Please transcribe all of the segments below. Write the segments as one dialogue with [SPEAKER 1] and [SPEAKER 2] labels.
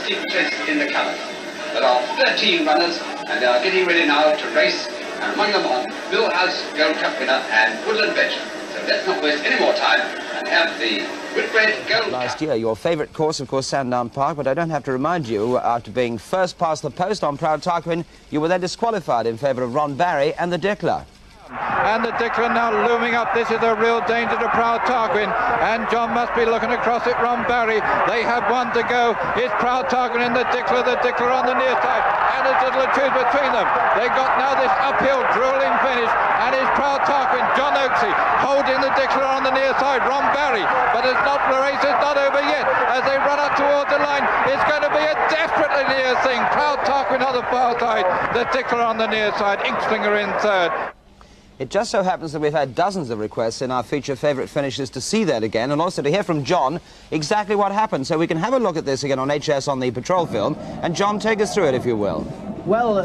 [SPEAKER 1] first interest in the colours. There are 13 runners, and they are getting ready now to race, and among them are Mill House Gold Cup winner and Woodland Veteran. So let's not waste any more time and have the Whitbread Gold
[SPEAKER 2] Last
[SPEAKER 1] Cup.
[SPEAKER 2] year, your favourite course, of course, Sandown Park, but I don't have to remind you, after being first past the post on Proud Tarquin, you were then disqualified in favour of Ron Barry and the Dickler.
[SPEAKER 3] And the Dickler now looming up. This is a real danger to Proud Tarquin, and John must be looking across at Ron Barry. They have one to go. It's Proud Tarquin and the Dickler on the near side, and there's a little choose between them. They've got now this uphill drooling finish, and it's Proud Tarquin, John Oaksey, holding the Dickler on the near side, Ron Barry, but it's not, the race is not over yet. As they run up towards the line, it's going to be a desperately near thing. Proud Tarquin on the far side, the Dickler on the near side, Inkslinger in third.
[SPEAKER 2] It just so happens that we've had dozens of requests in our feature favourite finishes to see that again, and also to hear from John exactly what happened. So we can have a look at this again on HS on the patrol film. And John, take us through it, if you will.
[SPEAKER 4] Well,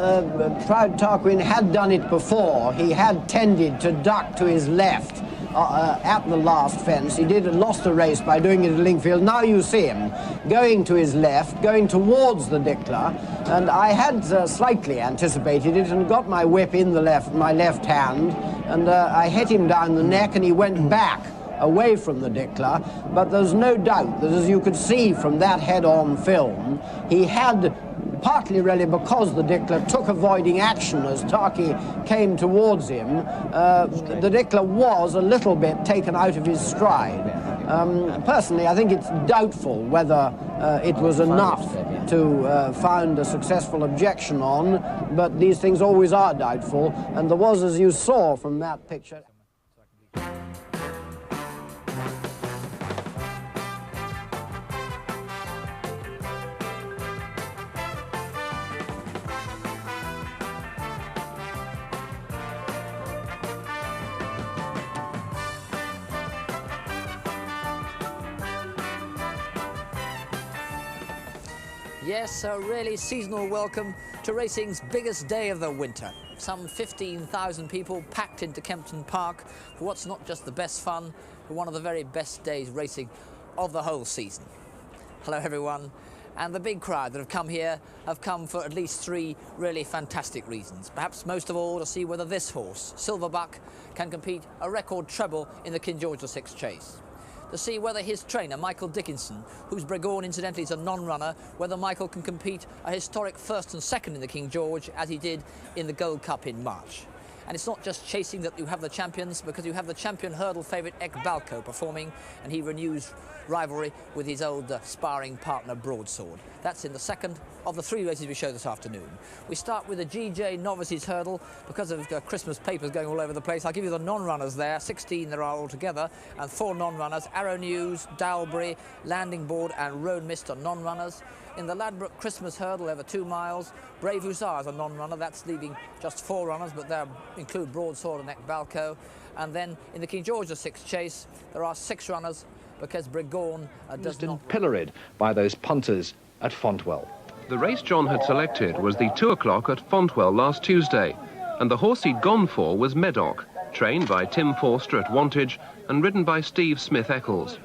[SPEAKER 4] Proud Tarquin had done it before. He had tended to duck to his left at the last fence. He lost the race by doing it at Lingfield. Now you see him going to his left, going towards the Dickler, and I had slightly anticipated it and got my whip in my left hand, and I hit him down the neck, and he went back away from the Dickler. But there's no doubt that, as you could see from that head-on film, he had, partly really because the Dickler took avoiding action as Tarky came towards him, the Dickler was a little bit taken out of his stride. Personally, I think it's doubtful whether it was enough to found a successful objection on, but these things always are doubtful, and there was, as you saw from that picture...
[SPEAKER 5] Yes, a really seasonal welcome to racing's biggest day of the winter. Some 15,000 people packed into Kempton Park for what's not just the best fun, but one of the very best days racing of the whole season. Hello everyone, and the big crowd that have come here have come for at least three really fantastic reasons. Perhaps most of all to see whether this horse, Silverbuck, can compete a record treble in the King George VI chase. To see whether his trainer, Michael Dickinson, whose Bregon incidentally is a non-runner, whether Michael can compete a historic first and second in the King George as he did in the Gold Cup in March. And it's not just chasing that you have the champions, because you have the champion hurdle favourite Ekbalko performing, and he renews rivalry with his old sparring partner Broadsword. That's in the second of the three races we show this afternoon. We start with the GJ Novices Hurdle. Because of Christmas papers going all over the place, I'll give you the non-runners there. 16 there are altogether, and 4 non-runners. Arrow News, Dalbury, Landing Board and Roan Mist are non-runners. In the Ladbroke Christmas Hurdle over 2 miles, Brave Hussar is a non-runner. That's leaving just 4 runners, but they include Broadsword and Ekbalko. And then in the King George VI chase, there are 6 runners, because Bregon does not...
[SPEAKER 6] pilloried by those punters at Fontwell.
[SPEAKER 7] The race John had selected was the 2 o'clock at Fontwell last Tuesday, and the horse he'd gone for was Medoc, trained by Tim Forster at Wantage and ridden by Steve Smith-Eccles.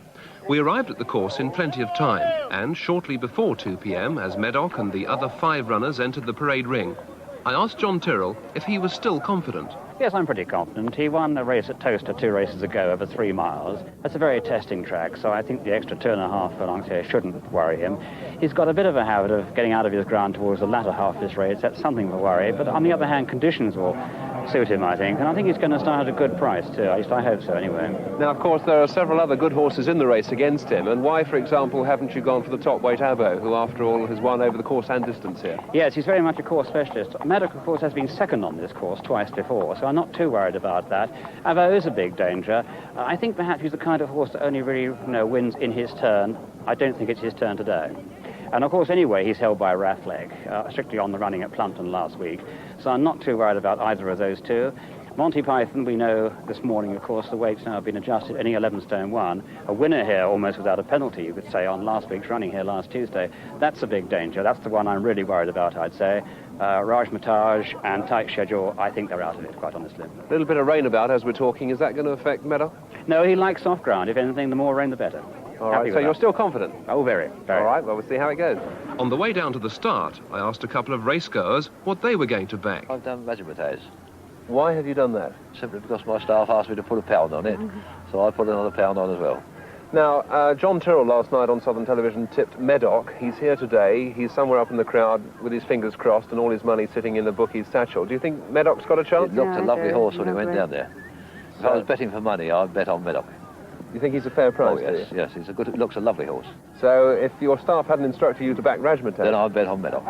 [SPEAKER 7] We arrived at the course in plenty of time, and shortly before 2 p.m, as Medoc and the other 5 runners entered the parade ring, I asked John Tyrrell if he was still confident.
[SPEAKER 8] Yes, I'm pretty confident. He won a race at Toaster 2 races ago over 3 miles. That's a very testing track, so I think the extra 2.5 furlongs here shouldn't worry him. He's got a bit of a habit of getting out of his ground towards the latter half of his race. That's something to worry, but on the other hand, conditions will suit him, I think, and I think he's going to start at a good price too. At least I hope so anyway.
[SPEAKER 6] Now, of course, there are several other good horses in the race against him, and why, for example, haven't you gone for the top weight Abo, who, after all, has won over the course and distance here?
[SPEAKER 8] Yes, he's very much a course specialist. Medoc, of course, has been second on this course twice before, so I'm not too worried about that. Abo is a big danger. I think perhaps he's the kind of horse that only really wins in his turn. I don't think it's his turn today. And of course, anyway, he's held by Rathleg, strictly on the running at Plumpton last week, so I'm not too worried about either of those two. Monty Python, we know this morning, of course, the weight's now been adjusted, only 11 stone 1. A winner here almost without a penalty, you could say, on last week's running here last Tuesday. That's a big danger. That's the one I'm really worried about, I'd say. Raj Mataj and tight schedule, I think they're out of it, quite honestly.
[SPEAKER 6] A little bit of rain about as we're talking. Is that going to affect Medoc?
[SPEAKER 8] No, he likes soft ground. If anything, the more rain, the better.
[SPEAKER 6] All right, so you're still confident?
[SPEAKER 8] Oh, very, very.
[SPEAKER 6] All right, well, we'll see how it goes.
[SPEAKER 7] On the way down to the start, I asked a couple of racegoers what they were going to back.
[SPEAKER 9] I've done Memories.
[SPEAKER 6] Why have you done that?
[SPEAKER 9] Simply because my staff asked me to put £1 on it, so I put another £1 on as well.
[SPEAKER 6] Now, John Tyrrell last night on Southern Television tipped Medoc. He's here today. He's somewhere up in the crowd with his fingers crossed and all his money sitting in the bookie's satchel. Do you think Medoc's got a chance?
[SPEAKER 9] It looked a lovely horse when he went down there. If I was betting for money, I'd bet on Medoc.
[SPEAKER 6] You think he's a fair price?
[SPEAKER 9] Oh, yes, yes. He's a good. Looks a lovely horse.
[SPEAKER 6] So, if your staff hadn't instructed you to back Racing.Presenters,
[SPEAKER 9] then I'd bet on Medoc.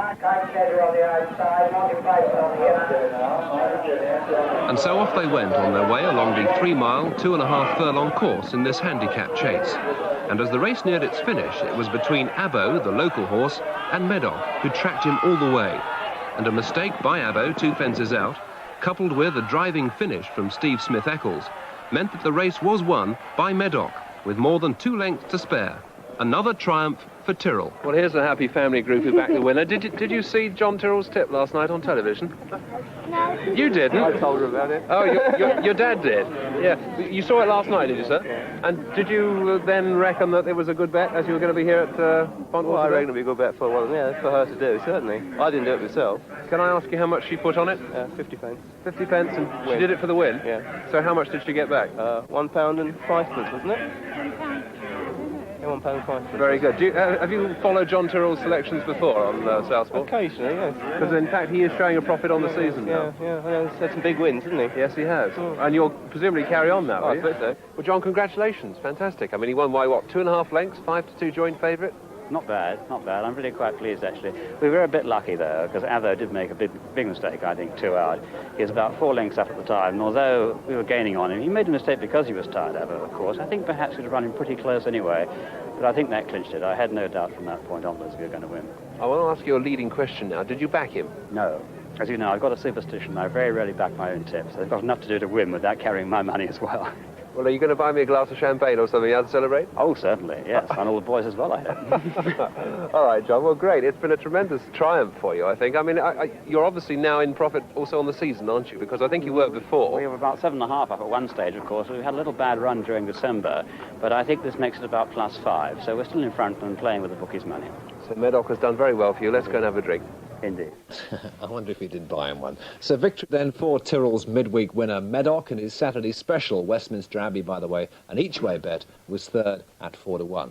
[SPEAKER 7] And so off they went on their way along the 3-mile, 2.5 furlong course in this handicap chase. And as the race neared its finish, it was between Abbo, the local horse, and Medoc, who tracked him all the way. And a mistake by Abbo, 2 fences out, coupled with a driving finish from Steve Smith Eccles, meant that the race was won by Medoc, with more than 2 lengths to spare. Another triumph for Tyrrell. Well, here's a happy family group who backed the winner. Did you see John Tyrrell's tip last night on television?
[SPEAKER 10] No.
[SPEAKER 6] You didn't?
[SPEAKER 9] I told her about it.
[SPEAKER 6] Oh, your dad did? Yeah. You saw it last night, did you, sir? Yeah. And did you then reckon that it was a good bet as you were going to be here at Fontwell?
[SPEAKER 11] Well, I reckon it'd be a good bet for one. Yeah, for her to do, certainly. I didn't do it myself.
[SPEAKER 6] Can I ask you how much she put on it?
[SPEAKER 11] 50 pence.
[SPEAKER 6] 50 pence, and
[SPEAKER 11] Win.
[SPEAKER 6] she did it for the win?
[SPEAKER 11] Yeah.
[SPEAKER 6] So how much did she get back?
[SPEAKER 11] £1 and 5p, wasn't it? £1 and 5p.
[SPEAKER 6] Very good. Have you followed John Tyrrell's selections before on Southport?
[SPEAKER 11] Occasionally, yes.
[SPEAKER 6] Because in fact he is showing a profit on the season now.
[SPEAKER 11] Yeah, I know, he's had some big wins, hasn't he?
[SPEAKER 6] Yes, he has. And you'll presumably carry on that, will
[SPEAKER 11] I
[SPEAKER 6] you?
[SPEAKER 11] think so.
[SPEAKER 6] Well, John, congratulations. Fantastic. I mean, he won by, what, 2.5 lengths, 5-2 joint favourite?
[SPEAKER 8] Not bad, not bad. I'm really quite pleased, actually. We were a bit lucky, though, because Avo did make a big mistake, I think, 2 out. He was about 4 lengths up at the time, and although we were gaining on him, he made a mistake because he was tired, Avo, of course. I think perhaps he'd have run him pretty close anyway, but I think that clinched it. I had no doubt from that point onwards we were going to win.
[SPEAKER 6] I want to ask you a leading question now. Did you back him?
[SPEAKER 8] No. As you know, I've got a superstition. I very rarely back my own tips. They've got enough to do to win without carrying my money as well.
[SPEAKER 6] Well, are you going to buy me a glass of champagne or something to celebrate?
[SPEAKER 8] Oh, certainly, yes. And all the boys as well, I hope.
[SPEAKER 6] All right, John. Well, great. It's been a tremendous triumph for you, I think. I mean, you're obviously now in profit also on the season, aren't you? Because I think you were before.
[SPEAKER 8] We were about 7.5 up at one stage, of course. We had a little bad run during December, but I think this makes it about +5. So we're still in front and playing with the bookies' money.
[SPEAKER 6] So Medoc has done very well for you. Let's go and have a drink.
[SPEAKER 8] Indeed.
[SPEAKER 12] I wonder if he did buy him one. So victory then for Tyrrell's midweek winner Medoc, and his Saturday special, Westminster Abbey, by the way, an each-way bet, was third at 4-1.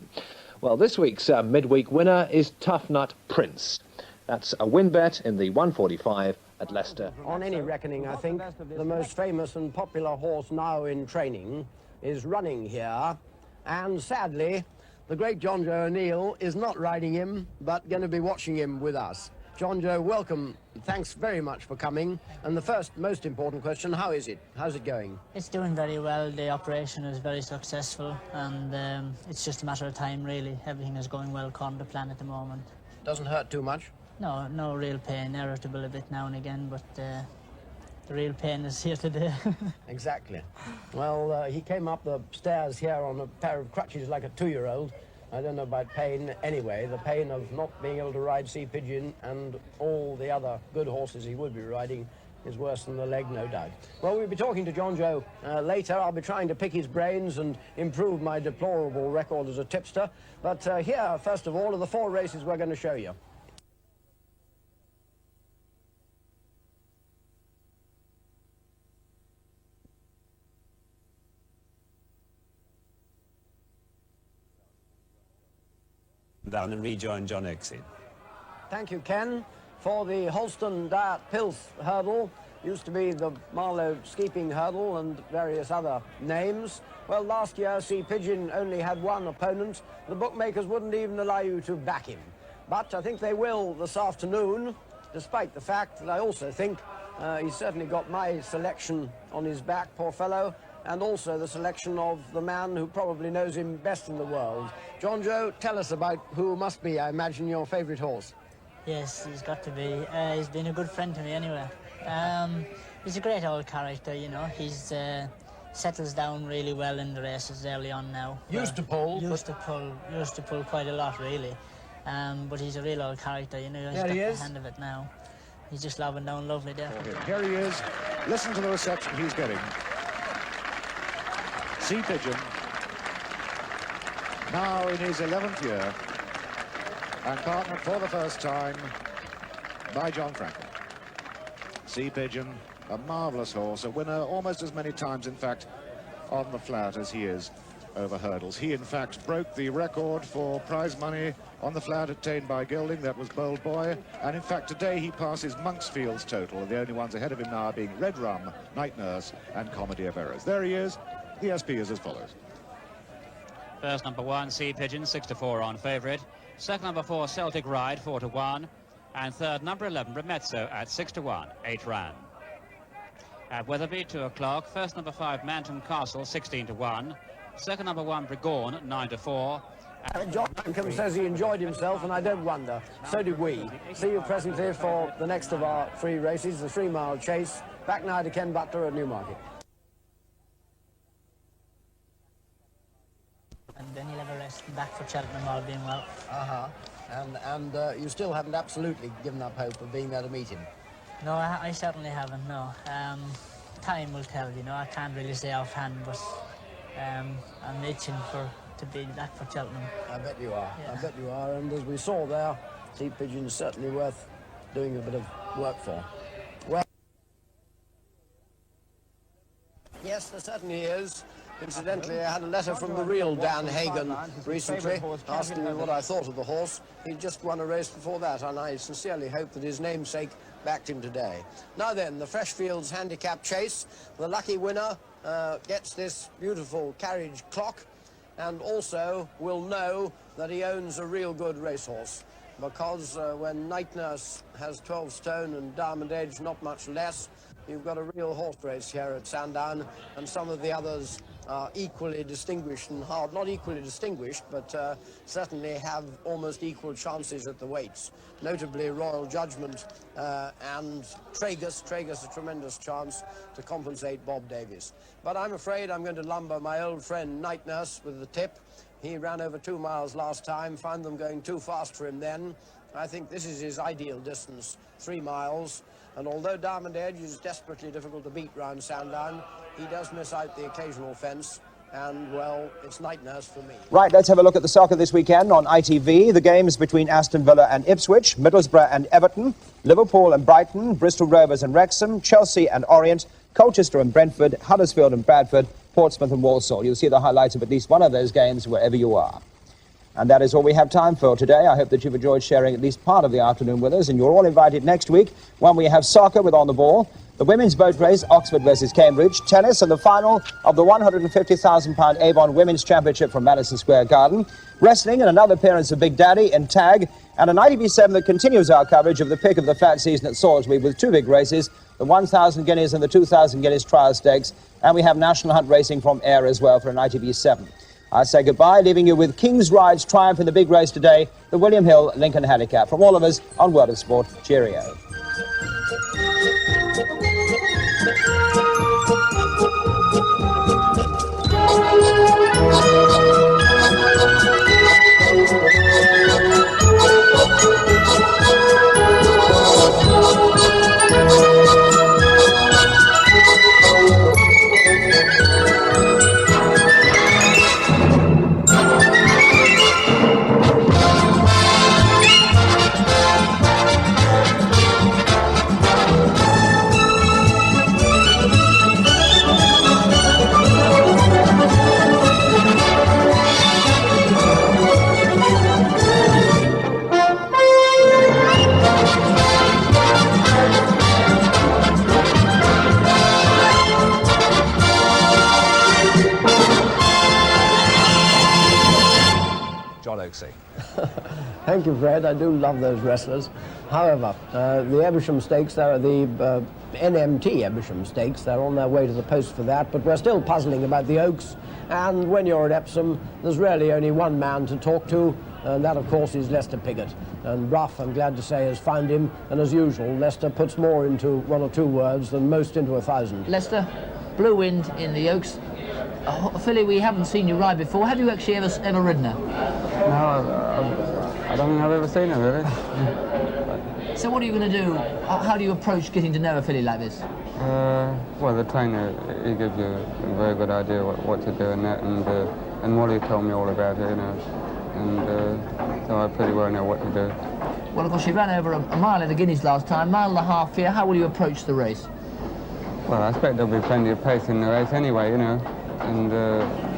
[SPEAKER 12] Well, this week's midweek winner is Tough Nut Prince. That's a win bet in the 145 at Leicester.
[SPEAKER 4] On any reckoning, I think the most famous and popular horse now in training is running here, and sadly, the great John Joe O'Neill is not riding him, but going to be watching him with us. John Joe, welcome. Thanks very much for coming. And the first, most important question, how is it? How's it going?
[SPEAKER 10] It's doing very well. The operation is very successful, and it's just a matter of time, really. Everything is going well according to plan at the moment.
[SPEAKER 4] Doesn't hurt too much?
[SPEAKER 10] No, no real pain. Irritable a bit now and again, but the real pain is here today.
[SPEAKER 4] Exactly. Well, he came up the stairs here on a pair of crutches like a 2-year-old. I don't know about pain anyway. The pain of not being able to ride Sea Pigeon and all the other good horses he would be riding is worse than the leg, no doubt. Well, we'll be talking to John Joe later. I'll be trying to pick his brains and improve my deplorable record as a tipster. But here, first of all, are the 4 races we're going to show you.
[SPEAKER 13] Down and rejoin John Exit.
[SPEAKER 4] Thank you, Ken. For the Holston Diet Pilth hurdle, used to be the Marlow Skeeping hurdle and various other names. Well, last year, Sea Pigeon only had 1 opponent. The bookmakers wouldn't even allow you to back him. But I think they will this afternoon, despite the fact that I also think he's certainly got my selection on his back, poor fellow, and also the selection of the man who probably knows him best in the world. John Joe, tell us about who must be, I imagine, your favourite horse.
[SPEAKER 10] Yes, he's got to be. He's been a good friend to me anyway. He's a great old character, you know. He's settles down really well in the races early on now.
[SPEAKER 4] Used to pull
[SPEAKER 10] quite a lot, really. But he's a real old character, you know. He's got the hand of it now. He's just loving down lovely there.
[SPEAKER 14] Here he is. Listen to the reception he's getting. Sea Pigeon, now in his 11th year, and partnered for the first time by John Franklin. Sea Pigeon, a marvellous horse, a winner almost as many times, in fact, on the flat as he is over hurdles. He, in fact, broke the record for prize money on the flat attained by Gilding. That was Bold Boy. And, in fact, today he passes Monksfield's total. The only ones ahead of him now being Red Rum, Night Nurse, and Comedy of Errors. There he is. The SP is as follows.
[SPEAKER 15] First, number 1, Sea Pigeon, 6-4 on favourite. Second, number 4, Celtic Ride, 4-1. And third, number 11, Remezzo at 6-1, 8 ran. At Wetherby, 2 o'clock. First, number 5, Manton Castle, 16-1. Second, number 1, Brigorn, 9-4.
[SPEAKER 4] John Malcolm says he enjoyed himself, and I don't wonder. So did we. See you presently for the next of our 3 races, the 3-mile chase. Back now to Ken Butler at Newmarket.
[SPEAKER 10] And then he'll have a rest back for Cheltenham, all being well.
[SPEAKER 4] And you still haven't absolutely given up hope of being there to meet him?
[SPEAKER 10] No, I certainly haven't, no. Time will tell, you know. I can't really say offhand, but I'm itching to be back for Cheltenham.
[SPEAKER 4] I bet you are.
[SPEAKER 10] Yeah.
[SPEAKER 4] I bet you are. And as we saw there, Sea Pigeon is certainly worth doing a bit of work for. Well, yes, there certainly is. Incidentally, I had a letter from the real Dan Hagen recently asking me what I thought of the horse. He'd just won a race before that, and I sincerely hope that his namesake backed him today. Now then, the Freshfields Handicap Chase. The lucky winner gets this beautiful carriage clock, and also will know that he owns a real good racehorse, because when Night Nurse has 12 stone and Diamond Edge not much less, you've got a real horse race here at Sandown, and some of the others are equally distinguished and hard. Not equally distinguished, but certainly have almost equal chances at the weights. Notably Royal Judgment and Tragus. Tragus a tremendous chance to compensate Bob Davies. But I'm afraid I'm going to lumber my old friend Night Nurse with the tip. He ran over 2 miles last time, found them going too fast for him then. I think this is his ideal distance, 3 miles. And although Diamond Edge is desperately difficult to beat round Sandown, he does miss out the occasional fence. And, well, it's Night Nurse for me.
[SPEAKER 2] Right, let's have a look at the soccer this weekend on ITV. The games between Aston Villa and Ipswich, Middlesbrough and Everton, Liverpool and Brighton, Bristol Rovers and Wrexham, Chelsea and Orient, Colchester and Brentford, Huddersfield and Bradford, Portsmouth and Walsall. You'll see the highlights of at least one of those games wherever you are. And that is all we have time for today. I hope that you've enjoyed sharing at least part of the afternoon with us, and you're all invited next week when we have soccer with On the Ball, the women's boat race, Oxford versus Cambridge, tennis, and the final of the £150,000 Avon Women's Championship from Madison Square Garden, wrestling and another appearance of Big Daddy in tag, and an ITV7 that continues our coverage of the pick of the fat season at Salisbury with 2 big races, the 1,000 guineas and the 2,000 guineas trial stakes, and we have National Hunt Racing from Ayr as well for an ITV7. I say goodbye, leaving you with King's Ride's triumph in the big race today, the William Hill Lincoln Handicap. From all of us on World of Sport, cheerio.
[SPEAKER 4] Thank you, Fred. I do love those wrestlers. However, the Ebersham Stakes, the NMT Ebersham Stakes, they're on their way to the post for that, but we're still puzzling about the Oaks. And when you're at Epsom, there's really only one man to talk to, and that, of course, is Lester Piggott. And Rough, I'm glad to say, has found him, and as usual, Lester puts more into 1 or 2 words than most into 1,000.
[SPEAKER 5] Lester, Blue Wind in the Oaks. A filly we haven't seen you ride before. Have you actually ever ridden her?
[SPEAKER 16] No, I don't think I've ever seen her, really.
[SPEAKER 5] So what are you going to do? How do you approach getting to know a filly like this?
[SPEAKER 16] Well, the trainer, he gives you a very good idea what to do and that, and and Wally told me all about it, you know, and so I pretty well know what to do.
[SPEAKER 5] Well, of course, she ran over a mile in the Guineas last time, mile and a half here. How will you approach the race?
[SPEAKER 16] Well, I expect there'll be plenty of pace in the race anyway, you know, and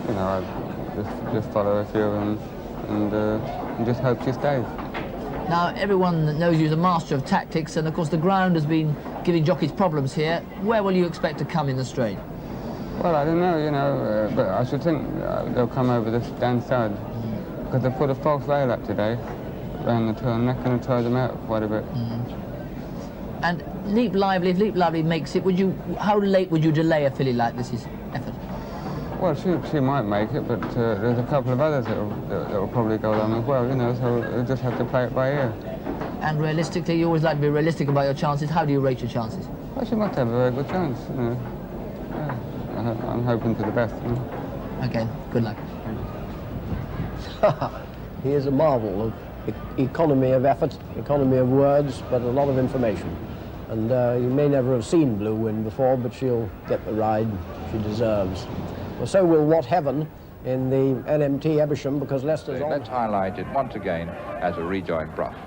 [SPEAKER 16] you know, I just follow a few of them and just hope she stays.
[SPEAKER 5] Now, everyone that knows you is a master of tactics, and of course the ground has been giving jockeys problems here. Where will you expect to come in the straight?
[SPEAKER 16] Well, I don't know, you know, but I should think they'll come over this stand side, because they put a false rail up today around the turn, and that's going to tire them out quite a bit.
[SPEAKER 5] And Leap Lively, if Leap Lively makes it, how late would you delay a filly like this effort?
[SPEAKER 16] Well, she might make it, but there's a couple of others that will probably go on as well, you know, so we'll just have to play it by ear.
[SPEAKER 5] And realistically, you always like to be realistic about your chances. How do you rate your chances?
[SPEAKER 16] Well, she must have a very good chance, you know. Yeah, I'm hoping for the best, you know.
[SPEAKER 5] Okay, good luck.
[SPEAKER 4] He is a marvel of economy of effort, economy of words, but a lot of information. And you may never have seen Blue win before, but she'll get the ride she deserves. Well, so will What Heaven in the NMT Ebersham, because Leicester's on.
[SPEAKER 17] Let's highlight it once again as a rejoin brush.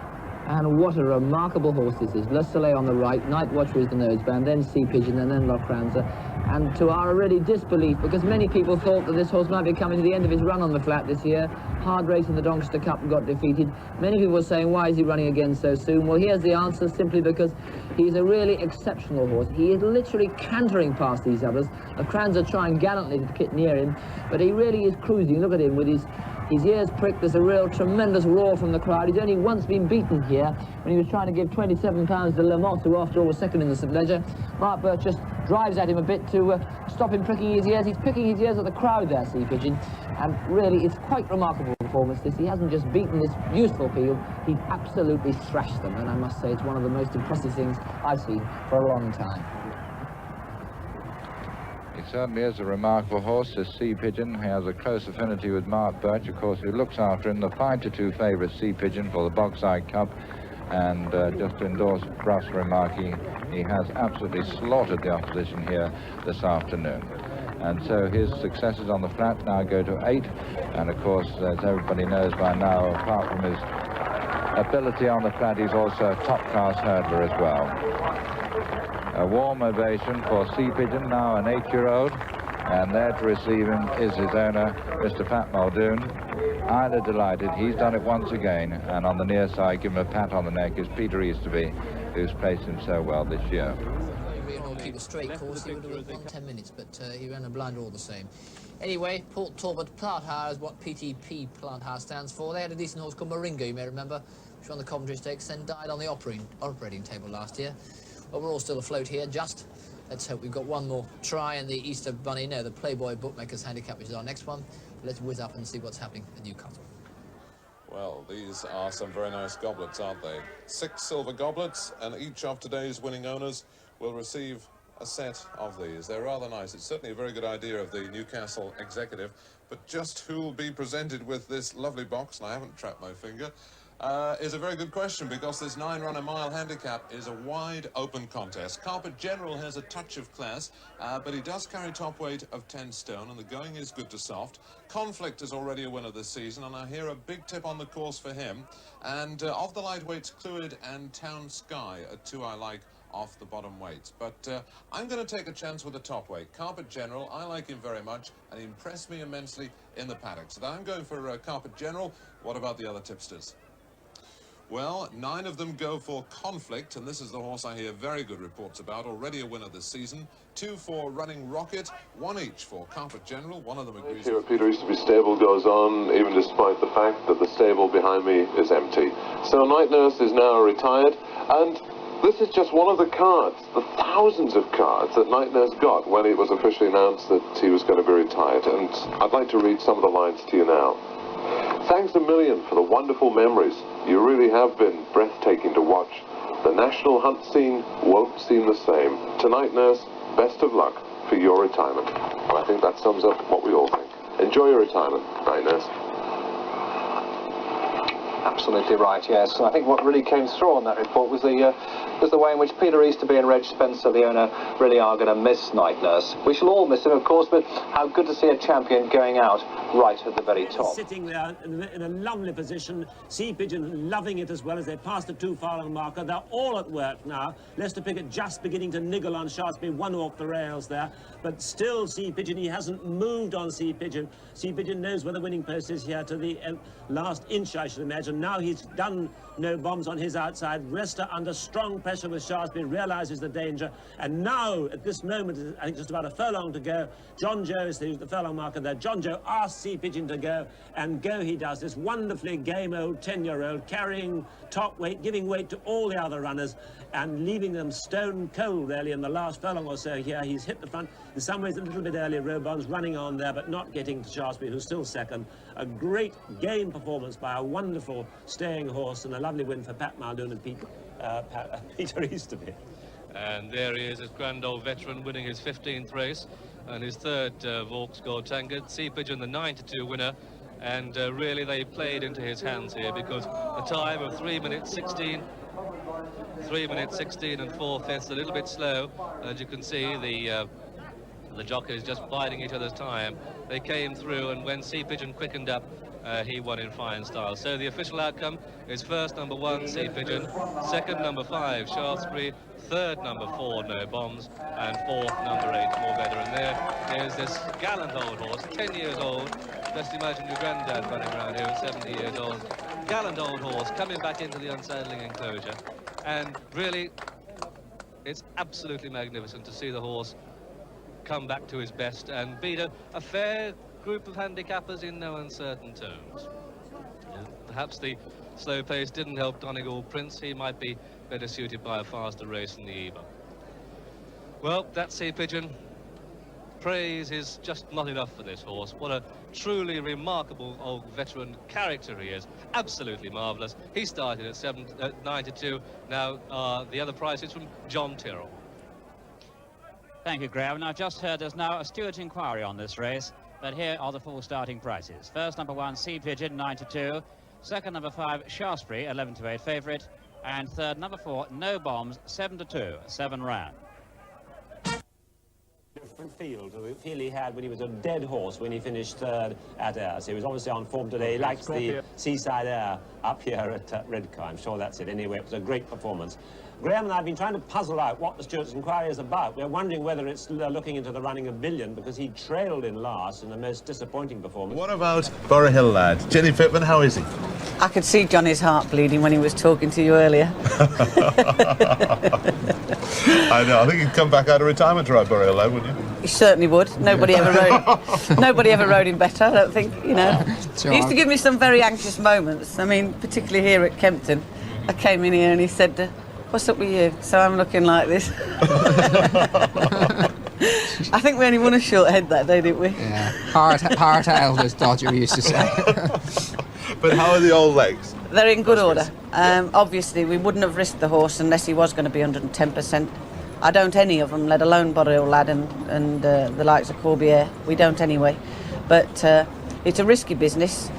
[SPEAKER 5] And what a remarkable horse this is. Le Soleil on the right, Night Watcher is the noseband, then Sea Pigeon, and then Lochranza. And to our already disbelief, because many people thought that this horse might be coming to the end of his run on the flat this year. Hard race in the Doncaster Cup and got defeated. Many people were saying, why is he running again so soon? Well, here's the answer, simply because he's a really exceptional horse. He is literally cantering past these others. Lochranza trying gallantly to get near him, but he really is cruising. Look at him with his ears pricked. There's a real tremendous roar from the crowd. He's only once been beaten here when he was trying to give £27 to Lamont, who after all was second in the St. Leger. Mark Birch just drives at him a bit to stop him pricking his ears. He's picking his ears at the crowd there, Sea Pigeon. And really, it's quite remarkable performance this. He hasn't just beaten this beautiful field, he's absolutely thrashed them. And I must say, it's one of the most impressive things I've seen for a long time.
[SPEAKER 17] He certainly is a remarkable horse, this Sea Pigeon. He has a close affinity with Mark Birch, of course, who looks after him. The 5-2 favourite Sea Pigeon for the Bogside Cup. And just to endorse Bruff's remark, he has absolutely slaughtered the opposition here this afternoon. And so his successes on the flat now go to 8. And of course, as everybody knows by now, apart from his ability on the flat, he's also a top-class hurdler as well. A warm ovation for Sea Pigeon, now an 8-year-old, and there to receive him is his owner, Mr. Pat Muldoon. Either delighted, he's done it once again, and on the near side, give him a pat on the neck, is Peter Easterby, who's placed him so well this year.
[SPEAKER 5] Keep a straight course, he would have won 10 minutes, but he ran a blind all the same. Anyway, Port Talbot Planthire is what PTP Planthire stands for. They had a decent horse called Moringa, you may remember, which won the Coventry Stakes, then died on the operating table last year. Well, we're all still afloat here, just. Let's hope we've got one more try in the Easter Bunny, no, the Playboy Bookmakers Handicap, which is our next one. Let's whiz up and see what's happening at Newcastle.
[SPEAKER 18] Well, these are some very nice goblets, aren't they? 6 silver goblets, and each of today's winning owners will receive a set of these. They're rather nice. It's certainly a very good idea of the Newcastle executive, but just who will be presented with this lovely box, and I haven't trapped my finger, is a very good question, because this 9-run-a-mile handicap is a wide open contest. Carpet General has a touch of class, but he does carry top weight of 10 stone, and the going is good to soft. Conflict is already a winner this season, and I hear a big tip on the course for him. And of the lightweights, Clwyd and Town Sky are 2 I like off the bottom weights. But I'm going to take a chance with the top weight. Carpet General, I like him very much, and he impressed me immensely in the paddock. So I'm going for Carpet General. What about the other tipsters? Well, 9 of them go for Conflict, and this is the horse I hear very good reports about, already a winner this season. 2 for Running Rocket, 1 each for Carpet General. One of them agrees.
[SPEAKER 19] Here at Peter Easterby's stable goes on, even despite the fact that the stable behind me is empty. So Night Nurse is now retired, and this is just one of the cards, the thousands of cards that Night Nurse got when it was officially announced that he was going to be retired. And I'd like to read some of the lines to you now. Thanks a million for the wonderful memories. You really have been breathtaking to watch. The national hunt scene won't seem the same. Tonight, Nurse, best of luck for your retirement. And I think that sums up what we all think. Enjoy your retirement, Night Nurse.
[SPEAKER 12] Absolutely right, yes. And I think what really came through on that report was the way in which Peter Easterby and Reg Spencer, the owner, really are going to miss Night Nurse. We shall all miss him, of course, but how good to see a champion going out right at the very top.
[SPEAKER 13] Sitting there in a lovely position, Sea Pigeon loving it as well as they pass the 2 furlong marker. They're all at work now. Lester Pickett just beginning to niggle on Shaftesbury, one off the rails there, but still Sea Pigeon, he hasn't moved on Sea Pigeon. Sea Pigeon knows where the winning post is here to the last inch, I should imagine. Now he's done No Bombs on his outside. Rester under strong pressure with Shaftesbury, realises the danger, and now at this moment, I think just about a furlong to go, John Joe is the furlong marker there. John Joe asks Sea Pigeon to go, and go he does. This wonderfully game old 10-year-old carrying top weight, giving weight to all the other runners and leaving them stone cold really in the last furlong or so here. He's hit the front in some ways a little bit earlier. Robon's running on there but not getting to Shaftesbury, who's still second. A great game performance by a wonderful staying horse and a lovely win for Pat Muldoon and Peter Easterby.
[SPEAKER 20] And there he is, his grand old veteran, winning his 15th race and his third Vaux Gold Tankard. Sea Pigeon, the 9-2 winner, and really they played into his hands here because the time of 3 minutes 16 and 4/5, a little bit slow. As you can see, the jockeys just biding each other's time. They came through, and when Sea Pigeon quickened up, he won in fine style. So the official outcome is first number 1, Sea Pigeon, second number 5, Shaftesbury, third number 4, No Bombs, and fourth number 8, More Better. And there is this gallant old horse, 10 years old. Just imagine your granddad running around here at 70 years old. Gallant old horse coming back into the unsaddling enclosure. And really, it's absolutely magnificent to see the horse come back to his best and beat a fair group of handicappers in no uncertain terms. Perhaps the slow pace didn't help Donegal Prince. He might be better suited by a faster race in the Eva. Well, that Sea Pigeon, praise is just not enough for this horse. What a truly remarkable old veteran character he is. Absolutely marvellous. He started at 9-2. Now the other prize is from John Tyrrell.
[SPEAKER 15] Thank you, Graham. And I've just heard there's now a steward's inquiry on this race, but here are the full starting prices. First, number 1, Sea Pigeon, 9-2. Second, number 5, Shaftesbury, 11-8 favourite. And third, number 4, No Bombs, 7-2, 7 rand.
[SPEAKER 13] Different feel to the feel he had when he was a dead horse when he finished third at Ayr. So he was obviously on form today. He likes the seaside air up here at Redcar. I'm sure that's it. Anyway, it was a great performance. Graham and I have been trying to puzzle out what the Stewart's inquiry is about. We're wondering whether it's looking into the running of Billion, because he trailed in last in the most disappointing performance.
[SPEAKER 21] What about Borough Hill lad? Jenny Pittman, how is he?
[SPEAKER 22] I could see Johnny's heart bleeding when he was talking to you earlier.
[SPEAKER 21] I know. I think he'd come back out of retirement to ride Borough Hill lad, wouldn't you?
[SPEAKER 22] He certainly would. Nobody ever rode him better, I don't think, you know. He used to give me some very anxious moments. I mean, particularly here at Kempton. I came in here and he said, "What's up with you?" So I'm looking like this. I think we only won a short head that day, didn't we?
[SPEAKER 23] Yeah. Hard elders, Dodger used to say.
[SPEAKER 21] But how are the old legs?
[SPEAKER 22] They're in good order. Obviously, we wouldn't have risked the horse unless he was going to be 110%. I don't any of them, let alone Borough Lad and the likes of Corbière. We don't anyway. But it's a risky business.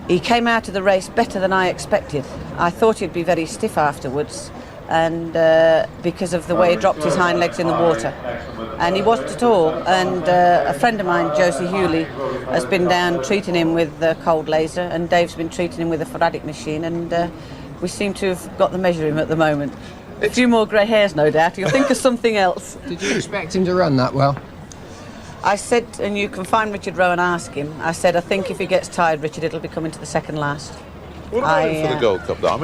[SPEAKER 22] He came out of the race better than I expected. I thought he'd be very stiff afterwards, and because of the way he dropped his hind legs in the water. And he wasn't at all. And a friend of mine, Josie Hewley, has been down treating him with the cold laser, and Dave's been treating him with a Faradic machine, and we seem to have got the measure of him at the moment. A few more grey hairs, no doubt. You'll think of something else.
[SPEAKER 23] Did you expect him to run that well?
[SPEAKER 22] I said, and you can find Richard Rowe and ask him, I said, I think if he gets tired, Richard, it'll be coming to the second last.
[SPEAKER 21] What about him for the Gold Cup, though? I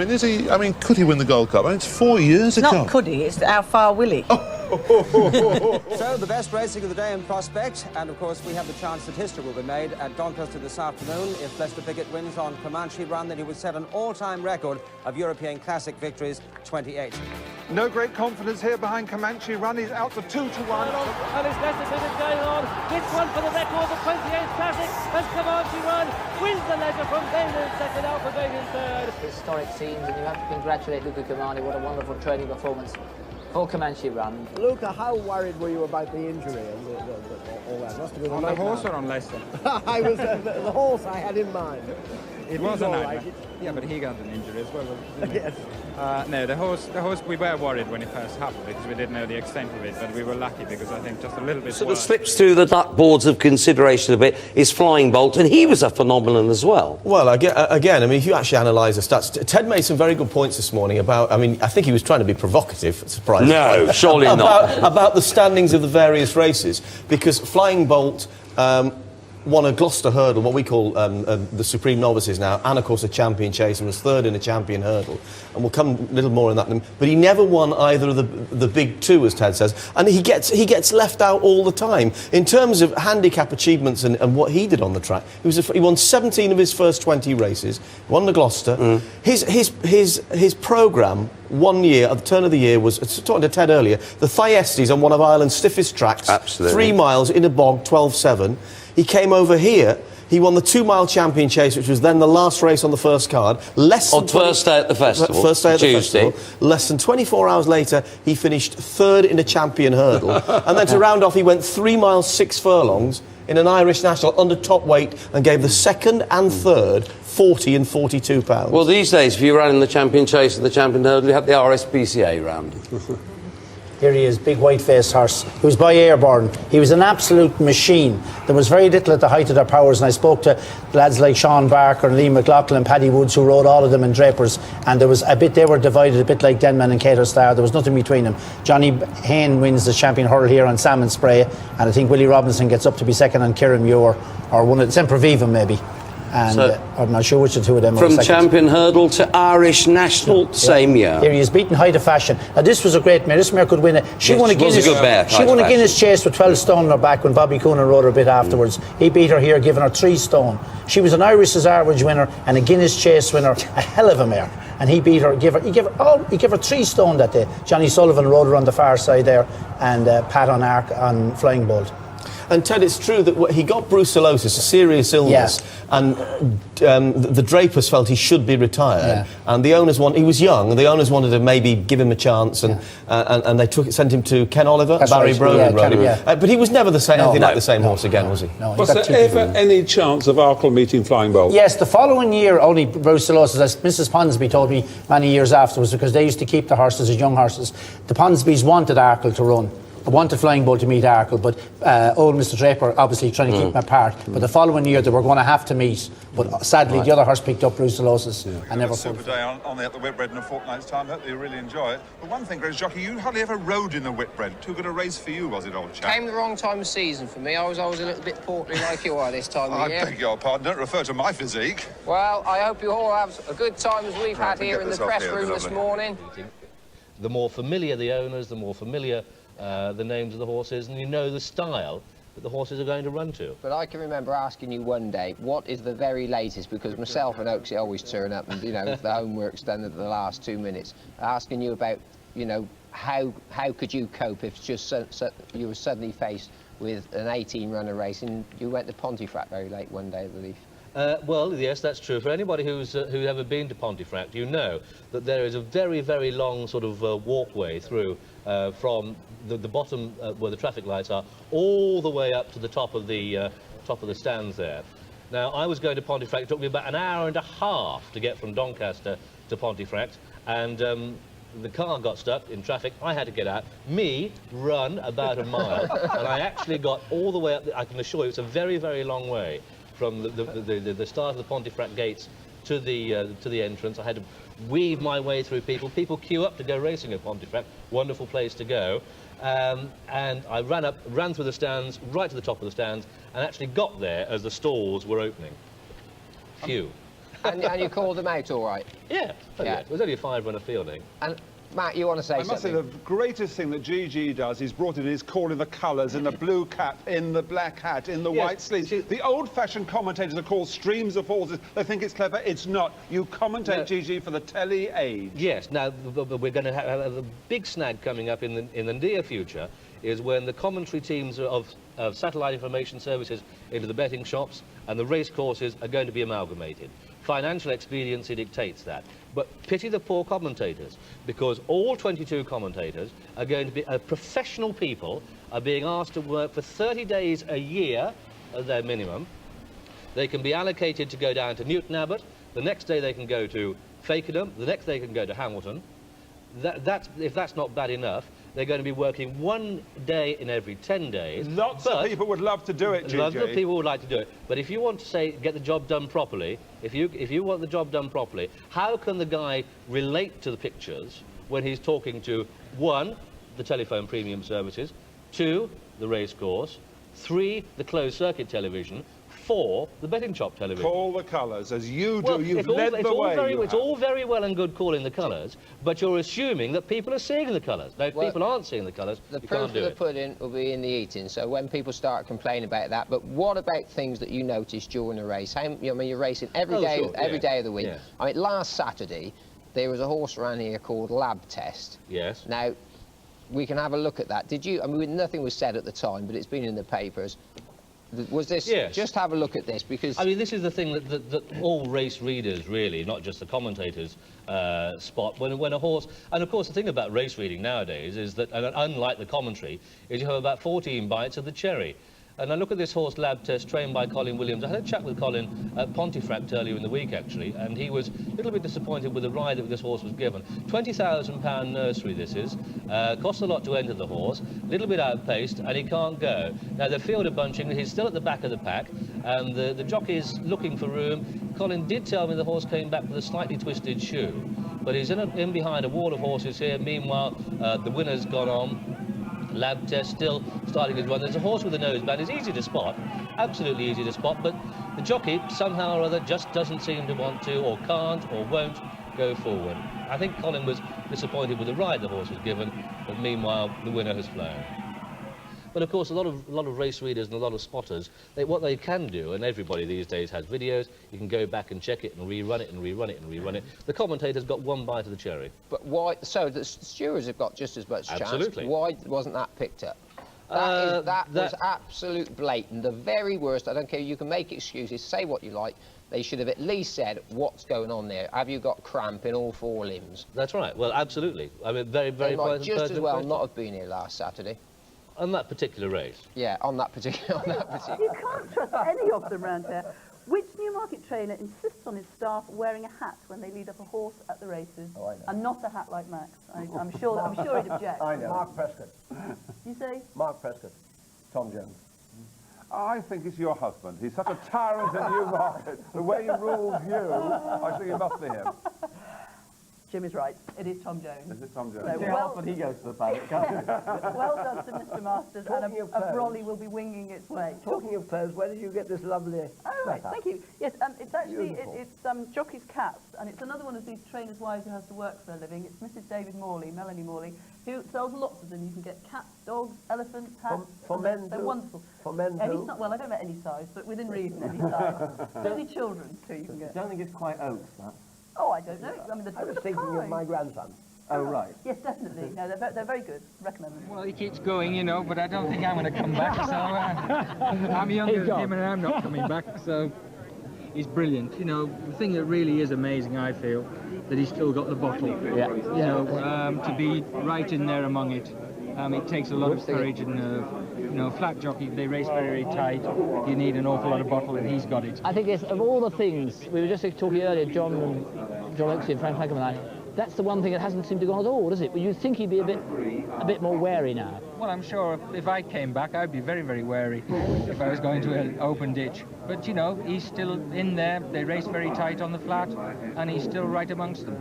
[SPEAKER 21] mean, could he win the Gold Cup? I mean, it's 4 years ago.
[SPEAKER 22] Not could he, it's how far will he?
[SPEAKER 2] So, the best racing of the day in prospect, and of course we have the chance that history will be made at Doncaster this afternoon. If Lester Pickett wins on Comanche Run, then he would set an all-time record of European Classic victories, 28.
[SPEAKER 3] No great confidence here behind Comanche Run. He's out to 2-1.
[SPEAKER 11] And it's Lester Pickett going on. This one for the record, the 28th Classic, as Comanche Run wins the leisure from Bailey in second, Alpha Bailey in third.
[SPEAKER 24] Historic scenes, and you have to congratulate Luca Comani. What a wonderful training performance for Comanche Run.
[SPEAKER 4] Luca, how worried were you about the injury and all that? Must have been
[SPEAKER 16] on the horse or on Lester?
[SPEAKER 4] I was the horse I had in mind.
[SPEAKER 16] It was
[SPEAKER 4] all
[SPEAKER 16] a
[SPEAKER 4] right.
[SPEAKER 16] nightmare. Yeah, but he got an injury as well, didn't he? Yes. No, the horse, we were worried when it first happened because we didn't know the extent of it, but we were lucky because I think just a little bit
[SPEAKER 1] Sort
[SPEAKER 16] worse.
[SPEAKER 1] of slips through the duck boards of consideration a bit is Flying Bolt, and he was a phenomenon as well.
[SPEAKER 6] Well, again, I mean, if you actually analyse the stats, Ted made some very good points this morning about, I mean, I think he was trying to be provocative, surprisingly.
[SPEAKER 1] No, surely not.
[SPEAKER 6] About the standings of the various races, because Flying Bolt won a Gloucester hurdle, what we call the Supreme Novices now, and of course a champion chase, and was third in a champion hurdle. And we'll come a little more on that. But he never won either of the big two, as Ted says, and he gets left out all the time. In terms of handicap achievements and what he did on the track, he won 17 of his first 20 races, won the Gloucester. His programme 1 year, at the turn of the year, was, talking to Ted earlier, the Thyestes on one of Ireland's stiffest tracks.
[SPEAKER 1] Absolutely.
[SPEAKER 6] 3 miles in a bog, 12.7. He came over here, he won the 2 mile champion chase, which was then the last race on the first card.
[SPEAKER 1] First day at the festival.
[SPEAKER 6] First day at
[SPEAKER 1] Tuesday.
[SPEAKER 6] the festival. Less than 24 hours later, he finished third in a champion hurdle. And then to round off, he went 3 miles, 6 furlongs in an Irish National under top weight and gave the second and third 40 and 42 pounds.
[SPEAKER 1] Well, these days, if you ran in the champion chase and the champion hurdle, you have the RSPCA round.
[SPEAKER 7] Here he is, big white-faced horse. He was by Airborne. He was an absolute machine. There was very little at the height of their powers, and I spoke to lads like Sean Barker and Lee McLaughlin and Paddy Woods, who rode all of them in Drapers, and there was a bit, they were divided a bit like Denman and Cater Star. There was nothing between them. Johnny Hayne wins the champion hurdle here on Salmon Spray, and I think Willie Robinson gets up to be second on Kieran Muir, or one of Semperviva maybe. And
[SPEAKER 1] So,
[SPEAKER 7] I'm not sure which of the two of them
[SPEAKER 1] From
[SPEAKER 7] were
[SPEAKER 1] champion hurdle to Irish National, same year.
[SPEAKER 7] Here he is beaten height of fashion. Now this was a great mare. This mare could win it. She
[SPEAKER 1] Yes,
[SPEAKER 7] won a
[SPEAKER 1] she was
[SPEAKER 7] Guinness.
[SPEAKER 1] a good mare,
[SPEAKER 7] She
[SPEAKER 1] height
[SPEAKER 7] won
[SPEAKER 1] of
[SPEAKER 7] a Guinness chase with 12 stone on her back when Bobby Coonan rode her a bit afterwards. He beat her here, giving her 3 stone. She was an Irish Average winner and a Guinness chase winner. A hell of a mare. And he beat her. He gave her 3 stone that day. Johnny Sullivan rode her on the far side there, and Pat on Arc on Flying Bolt.
[SPEAKER 6] And Ted, it's true that he got brucellosis, a serious illness, and the Drapers felt he should be retired, and the owners he was young, and the owners wanted to maybe give him a chance, and they sent him to Ken Oliver, Barry Brogan rode him. But he was never the same, anything like the same horse again, was he?
[SPEAKER 7] No,
[SPEAKER 9] was there ever any chance of Arkle meeting Flying Bolt?
[SPEAKER 7] Yes, the following year, only brucellosis, as Mrs. Ponsonby told me many years afterwards, because they used to keep the horses as young horses. The Ponsonbys wanted Arkle to run. I wanted Flying Bolt to meet Arkle, but old Mr. Draper obviously trying to keep them apart. But the following year they were going to have to meet, but sadly the other horse picked up brucellosis and never.
[SPEAKER 25] Super day on at the Whitbread in a fortnight's time. Hope you really enjoy it. But one thing, Grace Jockey, you hardly ever rode in the Whitbread. Too good a race for you, was it, old chap?
[SPEAKER 26] Came the wrong time of season for me. I was a little bit portly like you are this time of year.
[SPEAKER 25] I beg your pardon. Don't refer to my physique.
[SPEAKER 26] Well, I hope you all have a good time as we've had here in the press room this morning.
[SPEAKER 27] The more familiar the owners, the more familiar the names of the horses, and you know the style that the horses are going to run to.
[SPEAKER 26] But I can remember asking you one day, what is the very latest, because myself and Oaksy always turn up and, you know, the homework's done at the last 2 minutes, asking you about, you know, how could you cope if just you were suddenly faced with an 18-runner race and you went to Pontefract very late one day, I believe.
[SPEAKER 27] Well, yes, that's true. For anybody who's ever been to Pontefract, you know that there is a very, very long sort of walkway through from the bottom where the traffic lights are, all the way up to the top of the stands there. Now, I was going to Pontefract. It took me about an hour and a half to get from Doncaster to Pontefract, and the car got stuck in traffic. I had to get out. Run about a mile, and I actually got all the way up. I can assure you, it's a very, very long way from the start of the Pontefract gates to the entrance. I had to weave my way through people. People queue up to go racing at Pontefract. Wonderful place to go. And I ran through the stands, right to the top of the stands, and actually got there as the stalls were opening. Phew.
[SPEAKER 26] And you called them out all right?
[SPEAKER 27] Yeah. It was only a 5-runner fielding.
[SPEAKER 26] And Matt, you want to say something?
[SPEAKER 25] I must say the greatest thing that GG does, he's brought in his calling the colours, in the blue cap, in the black hat, in the white sleeves. The old-fashioned commentators are called streams of horses. They think it's clever. It's not. You commentate GG for the telly age.
[SPEAKER 27] Yes. Now, we're going to have a big snag coming up in the near future, is when the commentary teams of satellite information services into the betting shops and the race courses are going to be amalgamated. Financial expediency dictates that. But pity the poor commentators, because all 22 commentators are going to be professional people, are being asked to work for 30 days a year as their minimum. They can be allocated to go down to Newton Abbot, The next day they can go to Fakenham. The next day they can go to Hamilton. If that's not bad enough, they're going to be working 1 day in every 10 days.
[SPEAKER 25] Lots of people would love to do it, GG.
[SPEAKER 27] Lots of people would like to do it. But if you want to say get the job done properly, if you want the job done properly, how can the guy relate to the pictures when he's talking to 1, the telephone premium services, 2, the race course, 3, the closed circuit television, 4, the betting shop television?
[SPEAKER 25] Call the colours, as you do.
[SPEAKER 27] Well,
[SPEAKER 25] You've led the way.
[SPEAKER 27] It's all very well and good calling the colours, but you're assuming that people are seeing the colours. Now, if people aren't seeing the colours,
[SPEAKER 26] the
[SPEAKER 27] you
[SPEAKER 26] proof
[SPEAKER 27] can't do
[SPEAKER 26] of the
[SPEAKER 27] it.
[SPEAKER 26] pudding will be in the eating. So when people start complaining about that, but what about things that you notice during the race? I mean, you're racing every day of the week.
[SPEAKER 27] Yeah.
[SPEAKER 26] I mean, last Saturday there was a horse around here called Lab Test.
[SPEAKER 27] Yes.
[SPEAKER 26] Now we can have a look at that. Did you? I mean, nothing was said at the time, but it's been in the papers. Was this, just have a look at this, because...
[SPEAKER 27] I mean, this is the thing that all race readers, really, not just the commentators, spot when a horse... And, of course, the thing about race reading nowadays is that, and unlike the commentary, is you have about 14 bites of the cherry. And I look at this horse, Lab Test, trained by Colin Williams. I had a chat with Colin at Pontefract earlier in the week, actually, and he was a little bit disappointed with the ride that this horse was given. £20,000 nursery, this is. Costs a lot to enter the horse, a little bit outpaced, and he can't go. Now, the fielder bunching, he's still at the back of the pack, and the jockey's looking for room. Colin did tell me the horse came back with a slightly twisted shoe, but he's in behind a wall of horses here. Meanwhile, the winner's gone on. Lab Test still starting his run. There's a horse with a noseband. It's easy to spot, absolutely easy to spot, but the jockey somehow or other just doesn't seem to want to, or can't, or won't go forward. I think Colin was disappointed with the ride the horse was given, but meanwhile the winner has flown. But of course, a lot of race readers and a lot of spotters, what they can do, and everybody these days has videos, you can go back and check it and rerun it and rerun it and rerun it. The commentator's got 1 bite of the cherry.
[SPEAKER 26] But why? So the stewards have got just as much chance.
[SPEAKER 27] Absolutely.
[SPEAKER 26] Why wasn't that picked up? That was absolute blatant. The very worst. I don't care. You can make excuses, say what you like. They should have at least said what's going on there. Have you got cramp in all 4 limbs?
[SPEAKER 27] That's right. Well, absolutely. I mean, very, very.
[SPEAKER 26] They might just as well not have been here last Saturday.
[SPEAKER 27] On that particular race?
[SPEAKER 26] Yeah, on that particular.
[SPEAKER 5] You can't trust any of them round here. Which Newmarket trainer insists on his staff wearing a hat when they lead up a horse at the races, and not a hat like Max? I'm sure he'd object.
[SPEAKER 8] I know. Mark Prescott.
[SPEAKER 5] You say?
[SPEAKER 8] Mark Prescott. Tom Jones.
[SPEAKER 25] I think it's your husband. He's such a tyrant at Newmarket. The way he rules you, I think it must be him.
[SPEAKER 5] Jim is right. It is Tom Jones.
[SPEAKER 25] Is it Tom Jones?
[SPEAKER 5] So,
[SPEAKER 8] well, when he goes to the paddock.
[SPEAKER 5] Well done to Mr. Masters, and a brolly will be winging its way.
[SPEAKER 8] Talking of clothes, where did you get this lovely...
[SPEAKER 5] Oh, right, thank you. Yes, it's actually, it's jockey's caps, and it's another one of these trainers' wives who has to work for a living. It's Mrs. David Morley, Melanie Morley, who sells lots of them. You can get cats, dogs, elephants, hats.
[SPEAKER 8] For men
[SPEAKER 5] They're
[SPEAKER 8] too?
[SPEAKER 5] wonderful.
[SPEAKER 8] For men too?
[SPEAKER 5] Well, I don't know any size, but within reason, any size. Certainly children, too, you can get.
[SPEAKER 8] Don't think it's quite oaks, that?
[SPEAKER 5] Oh, I don't know. I mean,
[SPEAKER 8] I was thinking of my grandson. Oh, right.
[SPEAKER 5] Yes, definitely. No, they're very good. Recommend them.
[SPEAKER 10] Well, he keeps going, you know, but I don't think I'm going to come back, so I'm younger than him and I'm not coming back, so he's brilliant. You know, the thing that really is amazing, I feel, that he's still got the bottle.
[SPEAKER 8] Yeah.
[SPEAKER 10] You know, to be right in there among it. It takes a lot of courage and you know, flat jockey, they race very, very tight. You need an awful lot of bottle, and he's got it.
[SPEAKER 24] I think it's, of all the things, we were just talking earlier, John Oaksey and Frank Hackham and I, that's the one thing that hasn't seemed to go on at all, does it? But you'd think he'd be a bit more wary now.
[SPEAKER 10] Well, I'm sure if I came back, I'd be very, very wary if I was going to an open ditch. But, you know, he's still in there, they race very tight on the flat, and he's still right amongst them.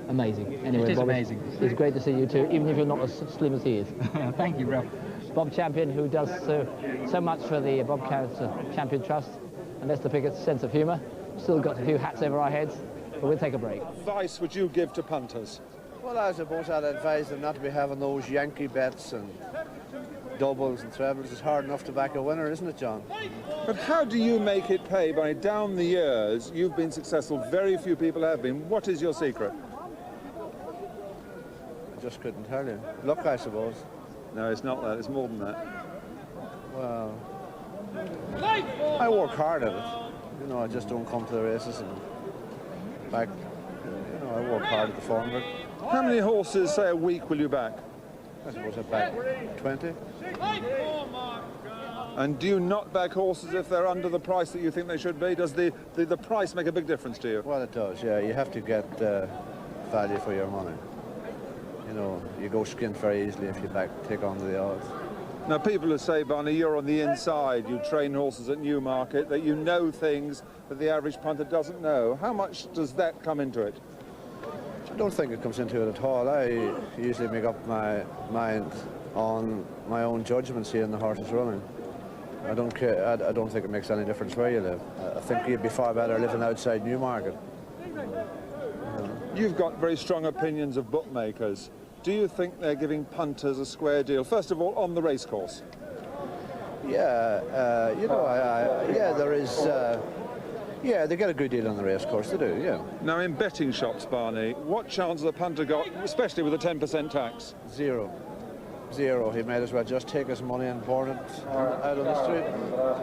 [SPEAKER 24] Amazing. Anyway,
[SPEAKER 10] it is
[SPEAKER 24] Bob,
[SPEAKER 10] amazing.
[SPEAKER 24] It's great to see you too, even if you're not as slim as he is.
[SPEAKER 10] Thank you, Rob.
[SPEAKER 24] Bob Champion, who does so much for the Bob Champion Trust, and Lester Pickett's sense of humour. Still got a few hats over our heads, but we'll take a break.
[SPEAKER 25] What advice would you give to punters?
[SPEAKER 8] Well, I suppose I'd advise them not to be having those Yankee bets and doubles and trebles. It's hard enough to back a winner, isn't it, John?
[SPEAKER 25] But how do you make it pay? By down the years, you've been successful. Very few people have been. What is your secret?
[SPEAKER 8] I just couldn't tell you. Luck, I suppose.
[SPEAKER 25] No, it's not that. It's more than that.
[SPEAKER 8] Well, I work hard at it. You know, I just don't come to the races and back. You know, I work hard at the form.
[SPEAKER 25] How many horses, say, a week will you back?
[SPEAKER 8] I suppose I back 20.
[SPEAKER 25] And do you not back horses if they're under the price that you think they should be? Does the price make a big difference to you?
[SPEAKER 8] Well, it does, yeah. You have to get value for your money. You know, you go skint very easily if you take on the odds.
[SPEAKER 25] Now, people who say, Barney, you're on the inside, you train horses at Newmarket, that you know things that the average punter doesn't know. How much does that come into it?
[SPEAKER 8] I don't think it comes into it at all. I usually make up my mind on my own judgment, seeing the horses running. I don't care. I don't think it makes any difference where you live. I think you'd be far better living outside Newmarket.
[SPEAKER 25] You've got very strong opinions of bookmakers. Do you think they're giving punters a square deal? First of all, on the racecourse.
[SPEAKER 8] Yeah, you know, yeah, there is. Yeah, they get a good deal on the racecourse. They do. Yeah.
[SPEAKER 25] Now, in betting shops, Barney, what chance has the punter got, especially with a 10% tax?
[SPEAKER 8] Zero. Zero. He might as well just take his money and burn it out on the street.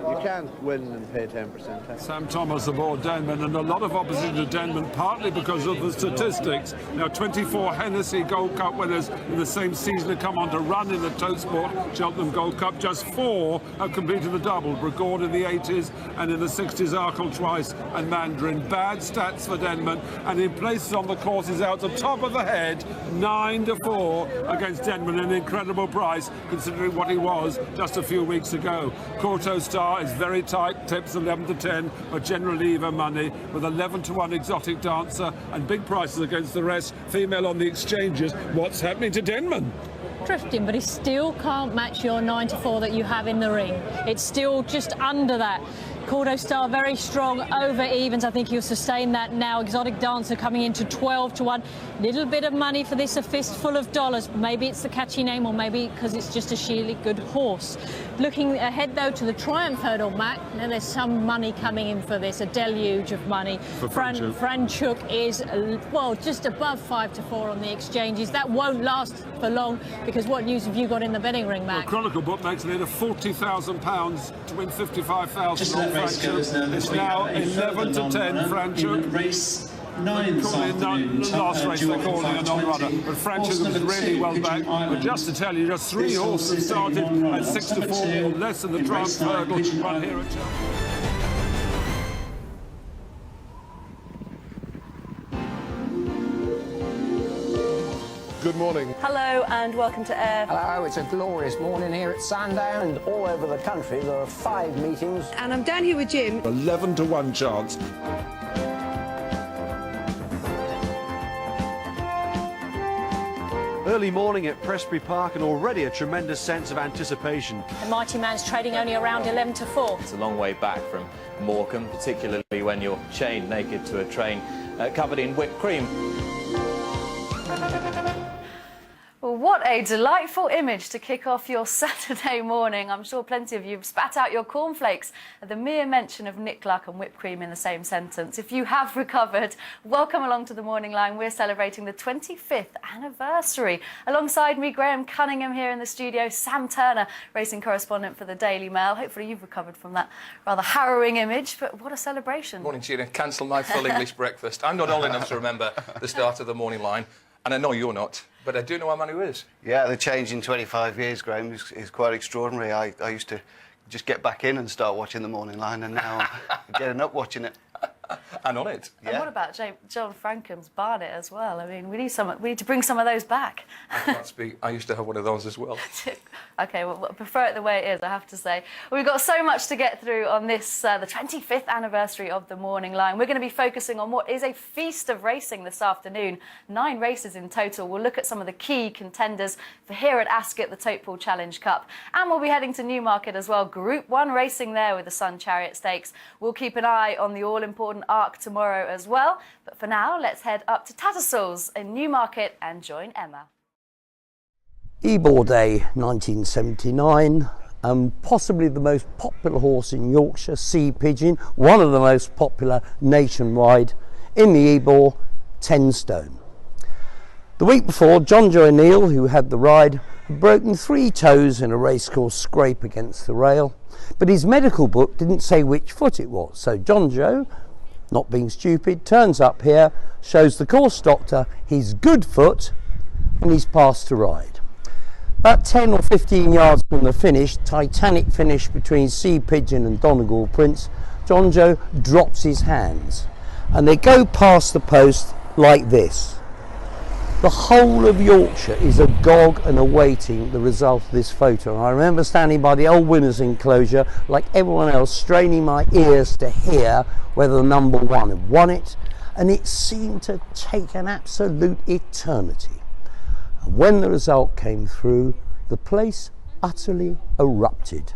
[SPEAKER 8] You can't win and pay 10% tax.
[SPEAKER 9] Sam Thomas aboard Denman, and a lot of opposition to Denman, partly because of the statistics. Now, 24 Hennessy Gold Cup winners in the same season have come on to run in the Tote Sport Cheltenham Gold Cup. Just 4 have completed the double. Brigord in the 80s, and in the 60s, Arkle twice, and Mandarin. Bad stats for Denman, and in places on the course is out the top of the head, 9-4 against Denman, an incredible price considering what he was just a few weeks ago. Corto Star is very tight, tips 11-10, but generally even money, with 11-1 Exotic Dancer and big prices against the rest. Female on the exchanges. What's happening to Denman?
[SPEAKER 12] Drifting, but he still can't match your 9-4 that you have in the ring. It's still just under that. Cordo Star very strong over evens. I think he'll sustain that now. Exotic Dancer coming into 12-1. Little bit of money for this, a fistful of dollars. Maybe it's the catchy name, or maybe because it's just a sheerly good horse. Looking ahead though to the Triumph hurdle, Mac. Now there's some money coming in for this, a deluge of money.
[SPEAKER 9] For
[SPEAKER 12] Franchuk is, well, just above 5-4 on the exchanges. That won't last for long, because what news have you got in the betting ring, Mac?
[SPEAKER 9] Well, Chronicle book makes it a £40,000 to win £55,000. It's now 11-10, Franchuk.
[SPEAKER 14] Race 9
[SPEAKER 9] last race they're calling a non-runner, but Franchuk was really well back. But just to tell you, just 3 horses started at 6-4, less than the Triumph hurdle run here at Cheltenham.
[SPEAKER 14] Good morning.
[SPEAKER 5] Hello and welcome to Air.
[SPEAKER 23] Hello, it's a glorious morning here at Sandown.
[SPEAKER 4] And all over the country there are 5 meetings.
[SPEAKER 5] And I'm down here with Jim.
[SPEAKER 9] 11-1 chance.
[SPEAKER 15] Early morning at Prestbury Park, and already a tremendous sense of anticipation.
[SPEAKER 12] The Mighty Man's trading only around 11-4.
[SPEAKER 17] It's a long way back from Morecambe, particularly when you're chained naked to a train covered in whipped cream.
[SPEAKER 18] Well, what a delightful image to kick off your Saturday morning. I'm sure plenty of you have spat out your cornflakes at the mere mention of Nick Luck and whipped cream in the same sentence. If you have recovered, welcome along to the Morning Line. We're celebrating the 25th anniversary. Alongside me, Graham Cunningham here in the studio, Sam Turner, racing correspondent for the Daily Mail. Hopefully you've recovered from that rather harrowing image, but what a celebration.
[SPEAKER 19] Morning, Gina. Cancel my full English breakfast. I'm not old enough to remember the start of the Morning Line. And I know you're not, but I do know how Manu is.
[SPEAKER 20] Yeah, the change in 25 years, Graham, is quite extraordinary. I used to just get back in and start watching the Morning Line, and now I'm getting up watching it.
[SPEAKER 19] And on it.
[SPEAKER 18] Yeah. And what about John Frankham's Barnet as well? I mean, we need to bring some of those back.
[SPEAKER 19] I can't speak. I used to have one of those as well.
[SPEAKER 18] OK, well, I prefer it the way it is, I have to say. We've got so much to get through on this, the 25th anniversary of the Morning Line. We're going to be focusing on what is a feast of racing this afternoon. 9 races in total. We'll look at some of the key contenders for here at Ascot, the Totepool Challenge Cup. And we'll be heading to Newmarket as well. Group 1 racing there with the Sun Chariot Stakes. We'll keep an eye on the all-important Arc tomorrow as well. But for now, let's head up to Tattersalls in Newmarket and join Emma.
[SPEAKER 28] Ebor Day 1979, possibly the most popular horse in Yorkshire, Sea Pigeon, one of the most popular nationwide in the Ebor, 10 stone. The week before, John Joe O'Neill, who had the ride, had broken 3 toes in a racecourse scrape against the rail, but his medical book didn't say which foot it was, so John Joe, not being stupid, turns up here, shows the course doctor his good foot, and he's passed to ride. About 10 or 15 yards from the finish, titanic finish between Sea Pigeon and Donegal Prince, John Joe drops his hands and they go past the post like this. The whole of Yorkshire is agog and awaiting the result of this photo. And I remember standing by the old winners' enclosure like everyone else, straining my ears to hear whether number one had won it, and it seemed to take an absolute eternity. And when the result came through, the place utterly erupted.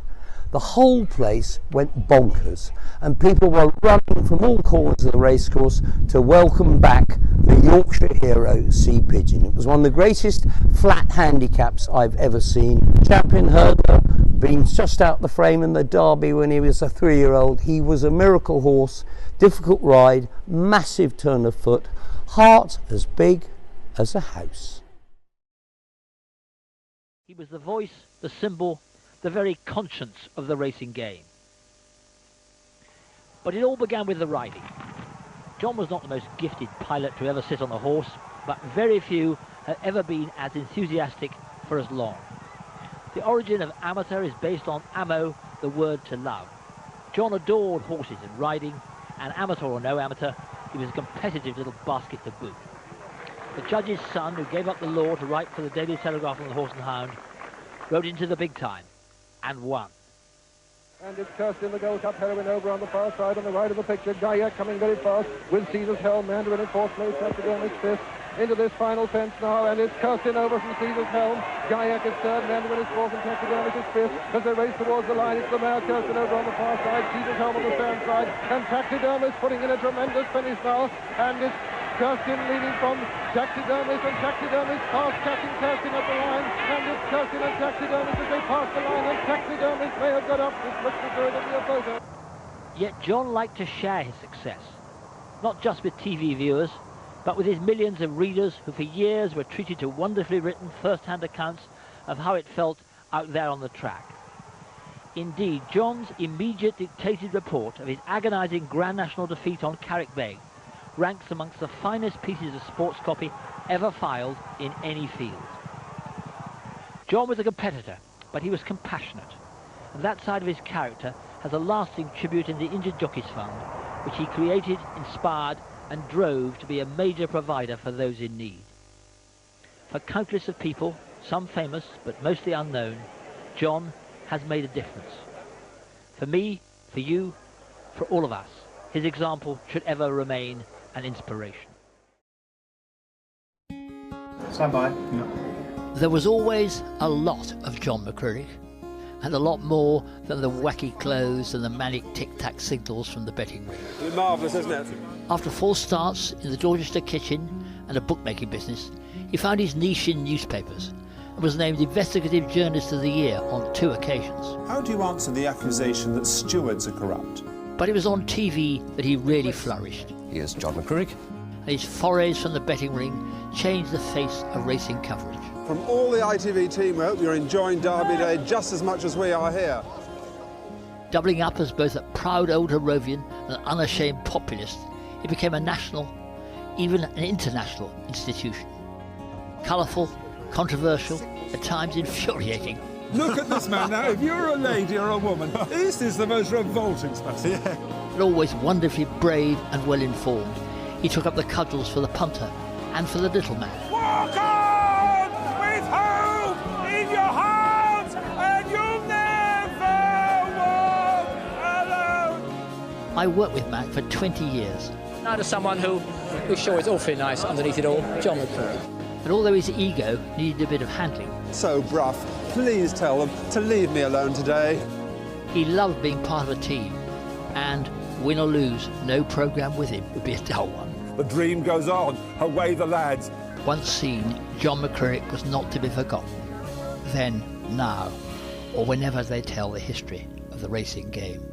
[SPEAKER 28] The whole place went bonkers, and people were running from all corners of the racecourse to welcome back the Yorkshire hero Sea Pigeon. It was one of the greatest flat handicaps I've ever seen. Champion hurdler, been just out the frame in the Derby when he was a 3-year-old. He was a miracle horse, difficult ride, massive turn of foot, heart as big as a house.
[SPEAKER 24] He was the voice, the symbol, the very conscience of the racing game. But it all began with the riding. John was not the most gifted pilot to ever sit on a horse, but very few have ever been as enthusiastic for as long. The origin of amateur is based on amo, the word to love. John adored horses and riding, and amateur or no amateur, he was a competitive little basket to boot. The judge's son, who gave up the law to write for the Daily Telegraph on the Horse and Hound, rode into the big time and won.
[SPEAKER 1] And it's Kirsten, the Gold Cup heroine, over on the far side on the right of the picture. Gaia coming very fast with Caesar's Helm. Mandarin in fourth place, Taxidermist fifth. Into this final fence now, and it's Kirsten over from Caesar's Helm. Gaiac is third, Mandarin is fourth, and Taxidermist is fifth. As they race towards the line, it's the mare Kirsten over on the far side, Caesar's Helm on the stand side, and Taxidermist putting in a tremendous finish now, and it's Kirsten leading from Taxidermist, and Taxidermist fast catching Kirsten at the line, and it's Kirsten and Taxidermist as they pass the line, and Taxidermist may have got up. This looks as though it'll be a photo.
[SPEAKER 24] Yet John liked to share his success, not just with TV viewers, but with his millions of readers who for years were treated to wonderfully written first-hand accounts of how it felt out there on the track. Indeed, John's immediate dictated report of his agonising Grand National defeat on Carrick Bay ranks amongst the finest pieces of sports copy ever filed in any field. John was a competitor, but he was compassionate, and that side of his character has a lasting tribute in the Injured Jockeys Fund, which he created, inspired and drove to be a major provider for those in need. For countless of people, some famous but mostly unknown, John has made a difference. For me, for you, for all of us, his example should ever remain an inspiration.
[SPEAKER 2] Stand by. Yeah.
[SPEAKER 24] There was always a lot of John McCririck, and a lot more than the wacky clothes and the manic tic-tac signals from the betting ring.
[SPEAKER 25] Marvellous, isn't it?
[SPEAKER 24] After false starts in the Dorchester kitchen and a bookmaking business, he found his niche in newspapers and was named Investigative Journalist of the Year on 2 occasions.
[SPEAKER 25] How do you answer the accusation that stewards are corrupt?
[SPEAKER 24] But it was on TV that he really flourished.
[SPEAKER 2] Here's John McCririck.
[SPEAKER 24] And his forays from the betting ring changed the face of racing coverage.
[SPEAKER 25] From all the ITV team, we hope you're enjoying Derby Day just as much as we are here.
[SPEAKER 24] Doubling up as both a proud old Harrovian and an unashamed populist, it became a national, even an international institution. Colourful, controversial, at times infuriating.
[SPEAKER 25] Look at this man now. If you're a lady or a woman, this is the most revolting specimen. Yeah.
[SPEAKER 24] But always wonderfully brave and well informed, he took up the cudgels for the punter and for the little man.
[SPEAKER 9] Walk on with hope in your heart, and you'll never walk alone.
[SPEAKER 24] I worked with Matt for 20 years. Now to someone who's sure is awfully nice underneath it all, John McCririck. And although his ego needed a bit of handling,
[SPEAKER 25] So Bruff, please tell them to leave me alone today.
[SPEAKER 24] he loved being part of a team, and win or lose, no programme with him would be a dull one.
[SPEAKER 9] The dream goes on. Away the lads.
[SPEAKER 24] Once seen, John McCririck was not to be forgotten. Then, now, or whenever they tell the history of the racing game.